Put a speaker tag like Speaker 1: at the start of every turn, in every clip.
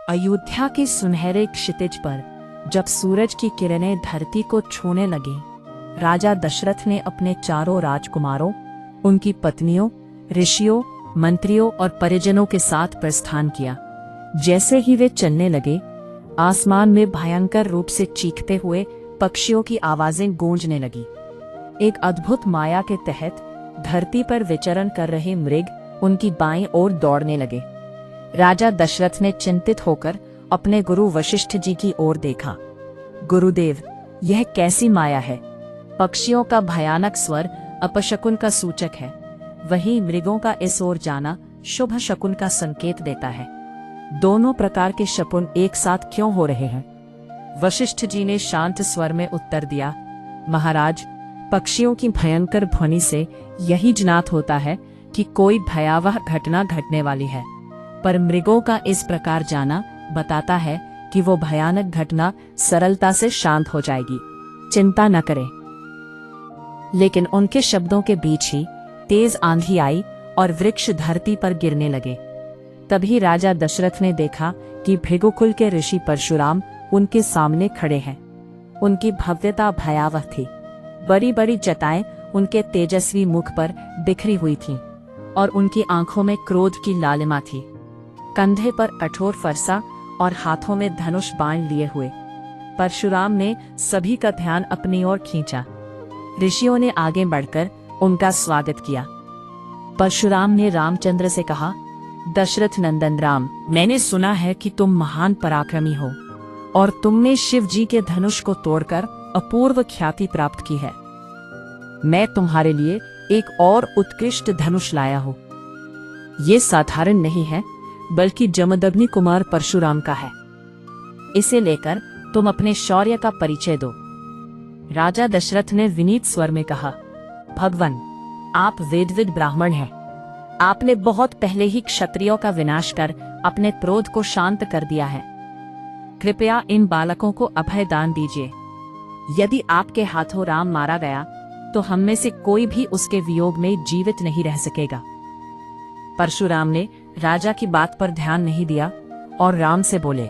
Speaker 1: अयोध्या के सुनहरे क्षितिज पर जब सूरज की किरणें धरती को छूने लगी, राजा दशरथ ने अपने चारों राजकुमारों, उनकी पत्नियों, ऋषियों, मंत्रियों और परिजनों के साथ प्रस्थान किया। जैसे ही वे चलने लगे, आसमान में भयंकर रूप से चीखते हुए पक्षियों की आवाजें गूंजने लगी। एक अद्भुत माया के तहत धरती पर विचरण कर रहे मृग उनकी बाईं ओर दौड़ने लगे। राजा दशरथ ने चिंतित होकर अपने गुरु वशिष्ठ जी की ओर देखा। गुरुदेव, यह कैसी माया है? पक्षियों का भयानक स्वर अपशकुन का सूचक है, वहीं मृगों का इस ओर जाना शुभ शकुन का संकेत देता है। दोनों प्रकार के शकुन एक साथ क्यों हो रहे हैं? वशिष्ठ जी ने शांत स्वर में उत्तर दिया, महाराज, पक्षियों की भयंकर ध्वनि से यही ज्ञात होता है कि कोई भयावह घटना घटने वाली है, पर मृगों का इस प्रकार जाना बताता है कि वो भयानक घटना सरलता से शांत हो जाएगी। चिंता न करें। लेकिन उनके शब्दों के बीच ही तेज आंधी आई और वृक्ष धरती पर गिरने लगे। तभी राजा दशरथ ने देखा कि भृगुकुल के ऋषि परशुराम उनके सामने खड़े हैं। उनकी भव्यता भयावह थी। बड़ी बड़ी जटाएं उनके तेजस्वी मुख पर बिखरी हुई थीं और उनकी आंखों में क्रोध की लालिमा थी। कंधे पर कठोर फरसा और हाथों में धनुष बाण लिए हुए परशुराम ने सभी का ध्यान अपनी ओर खींचा। ऋषियों ने आगे बढ़कर उनका स्वागत किया। परशुराम ने रामचंद्र से कहा, दशरथ नंदन राम, मैंने सुना है कि तुम महान पराक्रमी हो और तुमने शिव जी के धनुष को तोड़कर अपूर्व ख्याति प्राप्त की है। मैं तुम्हारे लिए एक और उत्कृष्ट धनुष लाया हूँ। ये साधारण नहीं है, बल्कि जमदग्नि कुमार परशुराम का है। इसे लेकर तुम अपने शौर्य का परिचय दो। राजा दशरथ ने विनीत स्वर में कहा, भगवान, आप वेदविद ब्राह्मण हैं। आपने बहुत पहले ही क्षत्रियों का विनाश कर अपने क्रोध को शांत कर दिया है। कृपया इन बालकों को अभय दान दीजिए। यदि आपके हाथों राम मारा गया तो हम में से कोई भी उसके वियोग में जीवित नहीं रह सकेगा। परशुराम ने राजा की बात पर ध्यान नहीं दिया और राम से बोले,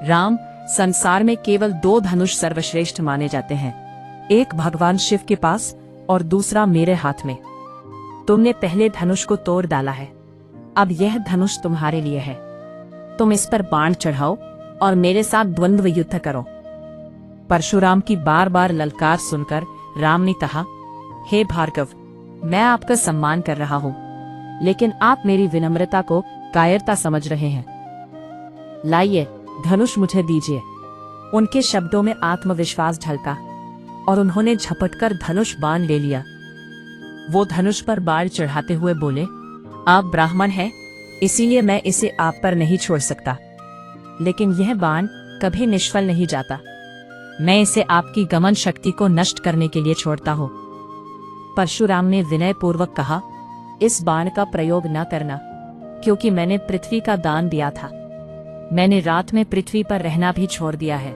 Speaker 1: राम, संसार में केवल दो धनुष सर्वश्रेष्ठ माने जाते हैं, एक भगवान शिव के पास और दूसरा मेरे हाथ में। तुमने पहले धनुष को तोड़ डाला है, अब यह धनुष तुम्हारे लिए है। तुम इस पर बाण चढ़ाओ और मेरे साथ द्वंद्व युद्ध करो। परशुराम की बार बार ललकार सुनकर राम ने कहा, हे भार्गव, मैं आपका सम्मान कर रहा हूँ, लेकिन आप मेरी विनम्रता को कायरता समझ रहे हैं। लाइए, धनुष मुझे दीजिए। उनके शब्दों में आत्मविश्वास झलका और उन्होंने झपटकर धनुष बाण ले लिया। वो धनुष पर बाण चढ़ाते हुए बोले, आप ब्राह्मण हैं, इसीलिए मैं इसे आप पर नहीं छोड़ सकता, लेकिन यह बाण कभी निष्फल नहीं जाता। मैं इसे आपकी गमन शक्ति को नष्ट करने के लिए छोड़ता हूँ। परशुराम ने विनय पूर्वक कहा, इस बाण का प्रयोग न करना, क्योंकि मैंने पृथ्वी का दान दिया था। मैंने रात में पृथ्वी पर रहना भी छोड़ दिया है।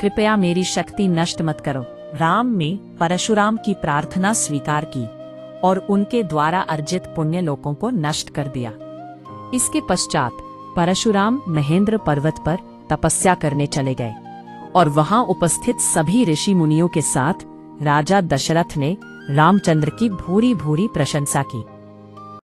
Speaker 1: कृपया मेरी शक्ति नष्ट मत करो। राम ने परशुराम की प्रार्थना स्वीकार की और उनके द्वारा अर्जित पुण्य लोकों को नष्ट कर दिया। इसके पश्चात परशुराम महेंद्र पर्वत पर तपस्या करने चले गए और वहां उपस्थित सभी ऋषि मुनियों के साथ राजा दशरथ ने रामचंद्र की भूरी भूरी प्रशंसा की।